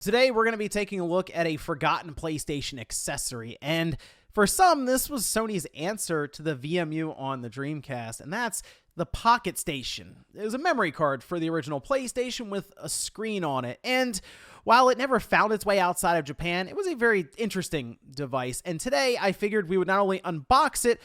Today, we're going to be taking a look at a forgotten PlayStation accessory, and for some, this was Sony's answer to the VMU on the Dreamcast, and that's the Pocket Station. It was a memory card for the original PlayStation with a screen on it, and while it never found its way outside of Japan, it was a very interesting device, and today I figured we would not only unbox it,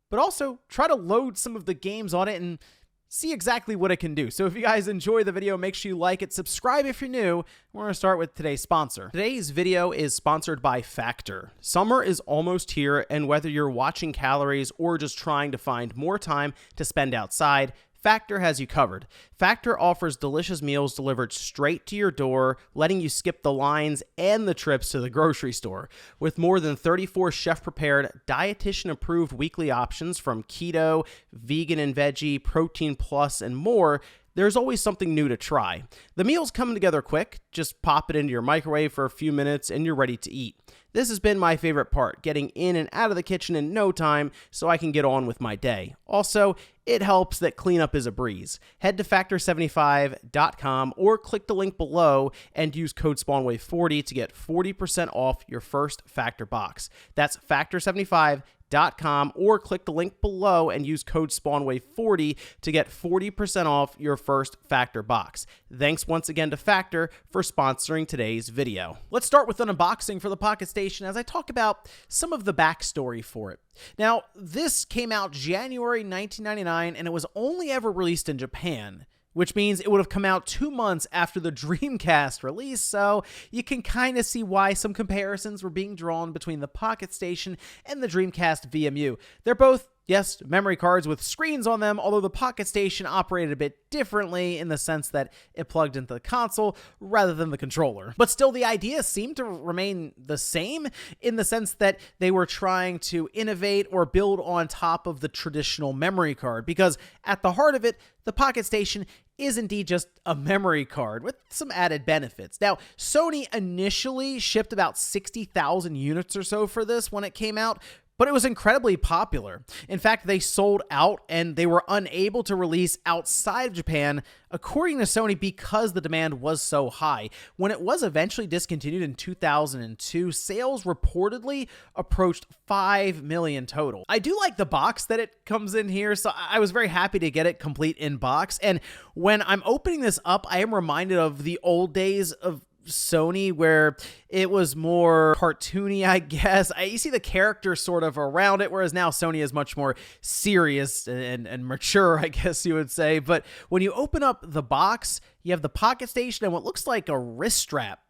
but also try to load some of the games on it and see exactly what it can do. So if you guys enjoy the video, make sure you like it, subscribe if you're new. We're going to start with today's sponsor. Today's video is sponsored by Factor. Summer is almost here, and whether you're watching calories or just trying to find more time to spend outside, Factor has you covered. Factor offers delicious meals delivered straight to your door, letting you skip the lines and the trips to the grocery store. With more than 34 chef-prepared, dietitian-approved weekly options from keto, vegan and veggie, protein plus, and more, there's always something new to try. The meals come together quick. Just pop it into your microwave for a few minutes and you're ready to eat. This has been my favorite part, getting in and out of the kitchen in no time so I can get on with my day. Also, it helps that cleanup is a breeze. Head to factor75.com or click the link below and use code SpawnWave40 to get 40% off your first Factor box. That's factor75.com or click the link below and use code SpawnWave40 to get 40% off your first Factor box. Thanks once again to Factor for sponsoring today's video. Let's start with an unboxing for the Pocket Station as I talk about some of the backstory for it. Now, this came out January 1999 and it was only ever released in Japan, which means it would have come out 2 months after the Dreamcast release, so you can kind of see why some comparisons were being drawn between the Pocket Station and the Dreamcast VMU. They're both, yes, memory cards with screens on them, although the Pocket Station operated a bit differently in the sense that it plugged into the console rather than the controller. But still, the idea seemed to remain the same in the sense that they were trying to innovate or build on top of the traditional memory card, because at the heart of it, the Pocket Station is indeed just a memory card with some added benefits. Now, Sony initially shipped about 60,000 units or so for this when it came out, but it was incredibly popular. In fact, they sold out and they were unable to release outside of Japan, according to Sony, because the demand was so high. When it was eventually discontinued in 2002, sales reportedly approached 5 million total. I do like the box that it comes in here, so I was very happy to get it complete in box. And when I'm opening this up, I am reminded of the old days of Sony, where it was more cartoony, I guess. You see the character sort of around it, whereas now Sony is much more serious and mature, I guess you would say. But when you open up the box, you have the Pocket Station and what looks like a wrist strap.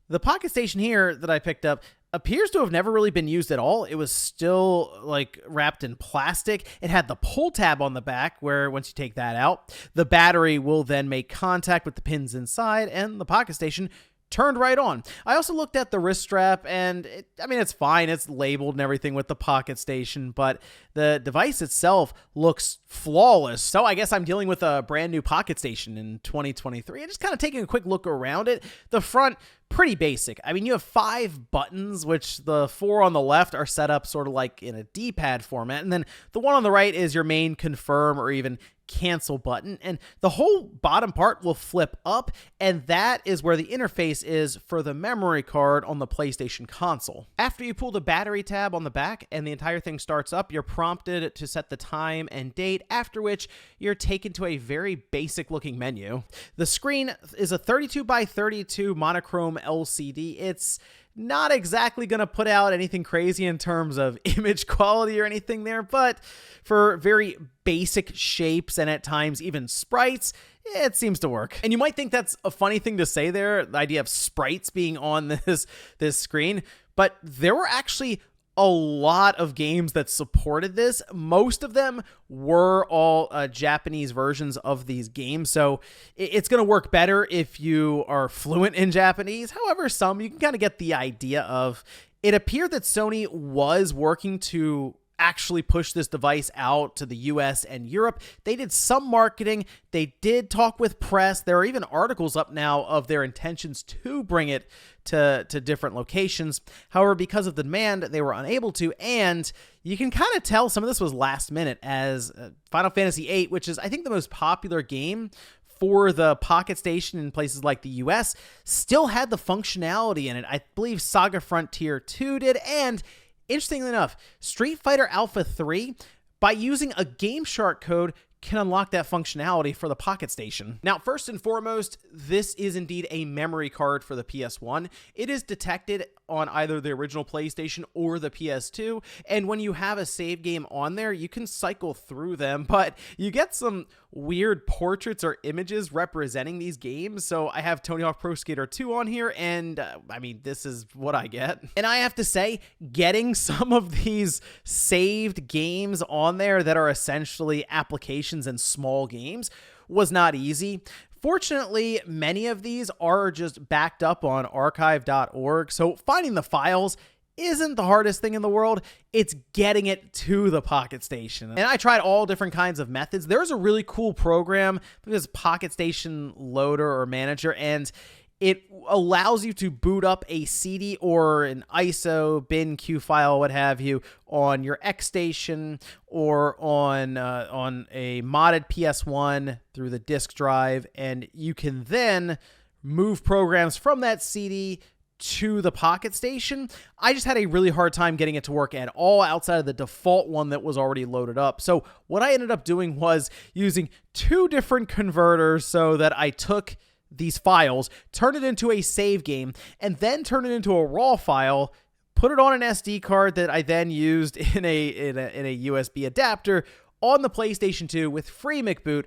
The Pocket Station here that I picked up appears to have never really been used at all. It was still like wrapped in plastic. It had the pull tab on the back where once you take that out, the battery will then make contact with the pins inside and the Pocket Station turned right on. I also looked at the wrist strap and it's fine. It's labeled and everything with the Pocket Station, but the device itself looks flawless. So I guess I'm dealing with a brand new Pocket Station in 2023 and just kind of taking a quick look around it. The front, pretty basic. You have 5 buttons, which the 4 on the left are set up sort of like in a D-pad format. And then the one on the right is your main confirm or even cancel button, and the whole bottom part will flip up, and that is where the interface is for the memory card on the PlayStation console. After you pull the battery tab on the back and the entire thing starts up, you're prompted to set the time and date, after which you're taken to a very basic looking menu. The screen is a 32 by 32 monochrome LCD. It's not exactly going to put out anything crazy in terms of image quality or anything there, but for very basic shapes and at times even sprites, it seems to work. And you might think that's a funny thing to say there, the idea of sprites being on this screen, but there were actually a lot of games that supported this. Most of them were all Japanese versions of these games, so it's going to work better if you are fluent in Japanese. However, some you can kind of get the idea of. It appeared that Sony was working to actually push this device out to the US and Europe. They did some marketing. They did talk with press. There are even articles up now of their intentions to bring it to different locations. However, because of the demand, they were unable to, and you can kind of tell some of this was last minute, as Final Fantasy VIII, which is, I think, the most popular game for the Pocket Station in places like the US still had the functionality in it. I believe Saga Frontier 2 did, and interestingly enough, Street Fighter Alpha 3, by using a Game Shark code, can unlock that functionality for the Pocket Station. Now, first and foremost, this is indeed a memory card for the PS1. It is detected on either the original PlayStation or the PS2, and when you have a save game on there, you can cycle through them, but you get some weird portraits or images representing these games. So I have Tony Hawk Pro Skater 2 on here, and I mean, this is what I get. And I have to say, getting some of these saved games on there that are essentially applications and small games was not easy. Fortunately, many of these are just backed up on archive.org, so finding the files isn't the hardest thing in the world. It's getting it to the Pocket Station. And I tried all different kinds of methods. There's a really cool program, this Pocket Station Loader or Manager, and it allows you to boot up a CD or an ISO, bin, Q file, what have you, on your X Station or on a modded PS1 through the disk drive, and you can then move programs from that CD to the Pocket Station. I just had a really hard time getting it to work at all outside of the default one that was already loaded up. So what I ended up doing was using two different converters so that I took these files, turn it into a save game, and then turn it into a raw file, put it on an SD card that I then used in a USB adapter on the PlayStation 2 with free McBoot,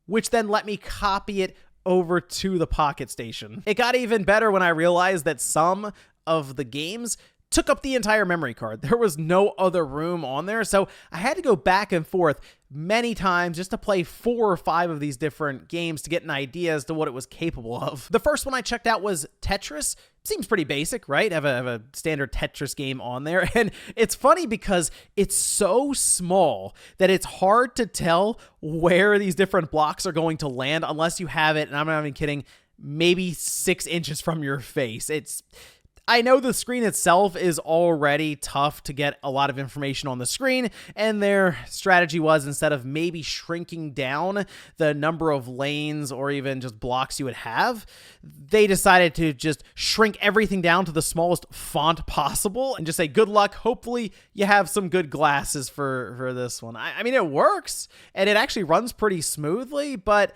which then let me copy it over to the Pocket Station. It got even better when I realized that some of the games took up the entire memory card. There was no other room on there, so I had to go back and forth many times just to play 4 or 5 of these different games to get an idea as to what it was capable of. The first one I checked out was Tetris. Seems pretty basic, right? Have a standard Tetris game on there, and it's funny because it's so small that it's hard to tell where these different blocks are going to land unless you have it, and I'm not even kidding, maybe 6 inches from your face. I know the screen itself is already tough to get a lot of information on the screen, and their strategy was, instead of maybe shrinking down the number of lanes or even just blocks you would have, they decided to just shrink everything down to the smallest font possible and just say, good luck, hopefully you have some good glasses for this one. I mean, it works, and it actually runs pretty smoothly, but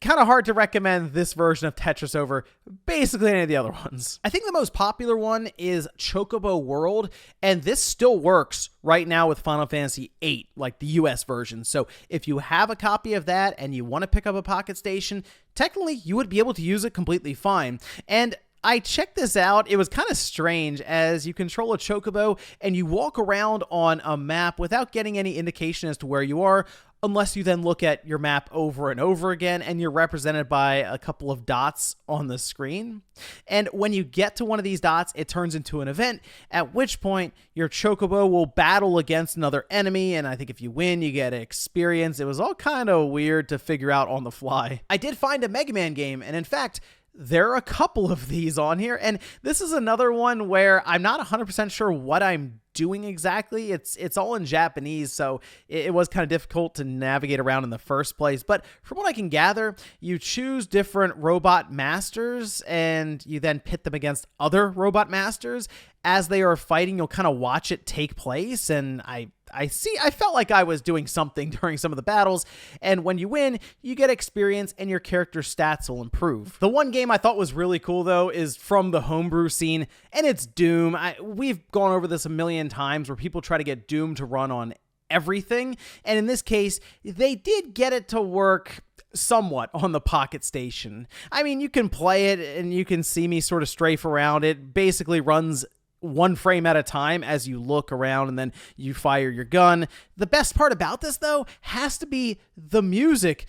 kind of hard to recommend this version of Tetris over basically any of the other ones. I think the most popular one is Chocobo World, and this still works right now with Final Fantasy VIII, like the US version. So if you have a copy of that and you want to pick up a Pocket Station, technically you would be able to use it completely fine. And I checked this out. It was kind of strange, as you control a Chocobo and you walk around on a map without getting any indication as to where you are, unless you then look at your map over and over again, and you're represented by a couple of dots on the screen. And when you get to one of these dots, it turns into an event, at which point your Chocobo will battle against another enemy, and I think if you win, you get experience. It was all kind of weird to figure out on the fly. I did find a Mega Man game, and in fact, there are a couple of these on here, and this is another one where I'm not 100% sure what I'm doing exactly. It's all in Japanese, so it was kind of difficult to navigate around in the first place. But from what I can gather, you choose different robot masters, and you then pit them against other robot masters. As they are fighting, you'll kind of watch it take place, and I felt like I was doing something during some of the battles, and when you win, you get experience and your character's stats will improve. The one game I thought was really cool, though, is from the homebrew scene, and it's Doom. We've gone over this a million times where people try to get Doom to run on everything, and in this case, they did get it to work somewhat on the Pocket Station. I mean, you can play it, and you can see me sort of strafe around. It basically runs 1 frame at a time as you look around, and then you fire your gun. The best part about this, though, has to be the music,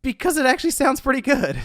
because it actually sounds pretty good.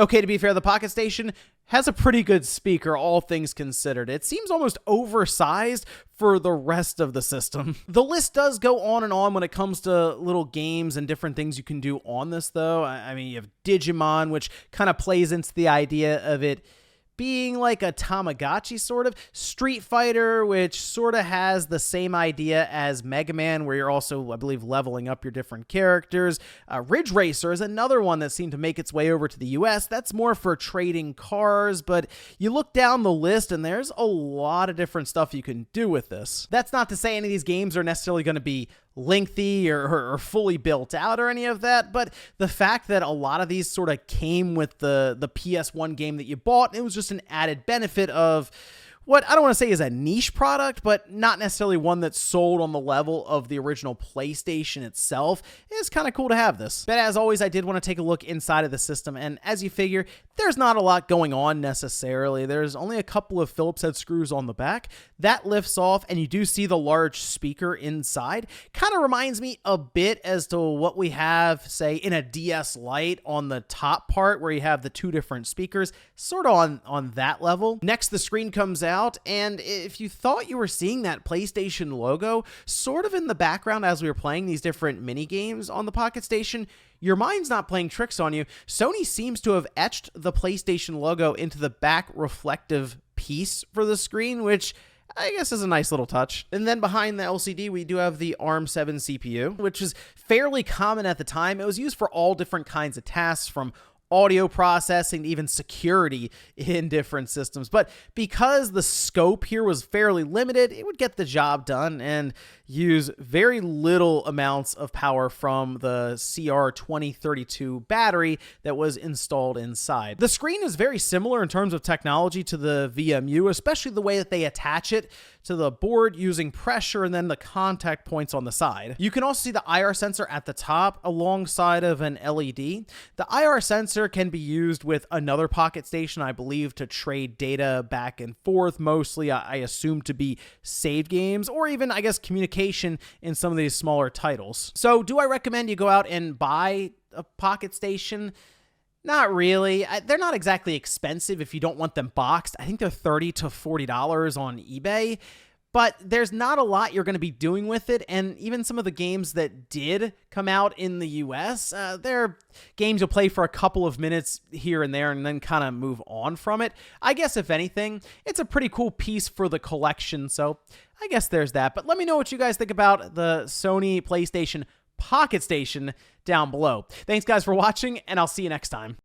Okay, to be fair, the Pocket Station has a pretty good speaker, all things considered. It seems almost oversized for the rest of the system. The list does go on and on when it comes to little games and different things you can do on this, though. I mean, you have Digimon, which kind of plays into the idea of it being like a Tamagotchi sort of. Street Fighter, which sort of has the same idea as Mega Man, where you're also, I believe, leveling up your different characters. Ridge Racer is another one that seemed to make its way over to the US. That's more for trading cars, but you look down the list and there's a lot of different stuff you can do with this. That's not to say any of these games are necessarily going to be lengthy or fully built out or any of that, but the fact that a lot of these sort of came with the PS1 game that you bought, it was just an added benefit of what I don't want to say is a niche product, but not necessarily one that's sold on the level of the original PlayStation itself. It's kind of cool to have this. But as always, I did want to take a look inside of the system, and as you figure, there's not a lot going on necessarily. There's only a couple of Phillips head screws on the back. That lifts off, and you do see the large speaker inside. Kind of reminds me a bit as to what we have, say, in a DS Lite on the top part, where you have the two different speakers, sort of on that level. Next, the screen comes out, and if you thought you were seeing that PlayStation logo sort of in the background as we were playing these different mini games on the Pocket Station, your mind's not playing tricks on you. Sony seems to have etched the PlayStation logo into the back reflective piece for the screen, which I guess is a nice little touch. And then behind the LCD, we do have the ARM7 CPU, which is fairly common at the time. It was used for all different kinds of tasks, from audio processing to even security in different systems. But because the scope here was fairly limited, it would get the job done and use very little amounts of power from the CR2032 battery that was installed inside. The screen is very similar in terms of technology to the VMU, especially the way that they attach it to the board using pressure and then the contact points on the side. You can also see the IR sensor at the top alongside of an LED. The IR sensor can be used with another Pocket Station, I believe, to trade data back and forth, mostly I assume to be save games, or even, I guess, communication in some of these smaller titles. So do I recommend you go out and buy a Pocket Station? Not really. They're not exactly expensive if you don't want them boxed. I think they're $30 to $40 on eBay, but there's not a lot you're going to be doing with it. And even some of the games that did come out in the US, they're games you'll play for a couple of minutes here and there and then kind of move on from it. I guess if anything, it's a pretty cool piece for the collection. So I guess there's that. But let me know what you guys think about the Sony PlayStation Pocket Station down below. Thanks guys for watching, and I'll see you next time.